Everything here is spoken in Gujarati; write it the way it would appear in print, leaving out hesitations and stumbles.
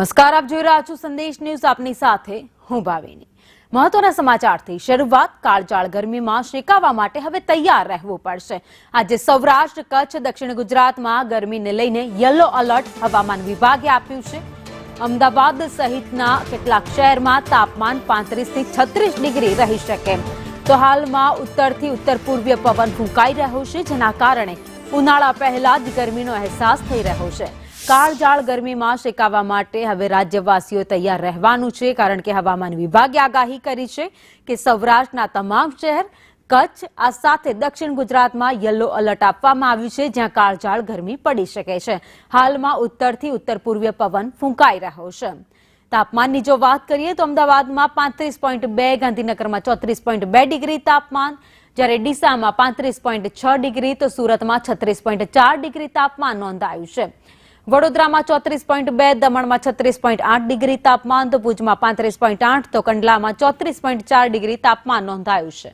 નમસ્કાર, આપ જોઈ રહ્યા છો સંદેશ ન્યૂઝ. આપની સાથે હું ભાવિની. મહત્વના સમાચારથી શરૂઆત. કાળઝાળ ગરમીમાં શેકાવા માટે હવે તૈયાર રહેવું પડશે. આજે સૌરાષ્ટ્ર, કચ્છ, દક્ષિણ ગુજરાતમાં ગરમીને લઈને યલો એલર્ટ હવામાન વિભાગે આપ્યું છે. અમદાવાદ સહિતના કેટલાક શહેરમાં તાપમાન 35 થી 36 ડિગ્રી રહી શકે. તો હાલમાં ઉત્તરથી ઉત્તર પૂર્વીય પવન ફૂંકાઈ રહ્યો છે, જેના કારણે ઉનાળા પહેલા જ ગરમીનો અહેસાસ થઈ રહ્યો છે. કાળઝાળ ગરમીમાં શેકાવા માટે હવે રાજ્યવાસીઓ તૈયાર રહેવાનું છે, કારણ કે હવામાન વિભાગે આગાહી કરી છે કે સૌરાષ્ટ્રના તમામ શહેર, કચ્છ આ સાથે દક્ષિણ ગુજરાતમાં યલો એલર્ટ આપવામાં આવ્યું છે, જ્યાં કાળઝાળ ગરમી પડી શકે છે. હાલમાં ઉત્તરથી ઉત્તર પૂર્વીય પવન ફૂંકાઈ રહ્યો છે. તાપમાનની જો વાત કરીએ તો અમદાવાદમાં 35.2, ગાંધીનગરમાં 34.2 ડિગ્રી તાપમાન, જ્યારે ડીસામાં 35.6 ડિગ્રી, તો સુરતમાં 36.4 ડિગ્રી તાપમાન નોંધાયું છે. વડોદરામાં 34.2, દમણમાં 36.8 ડિગ્રી તાપમાન, તો ભુજમાં 35.8, તો કંડલામાં 34.4 ડિગ્રી તાપમાન નોંધાયું છે.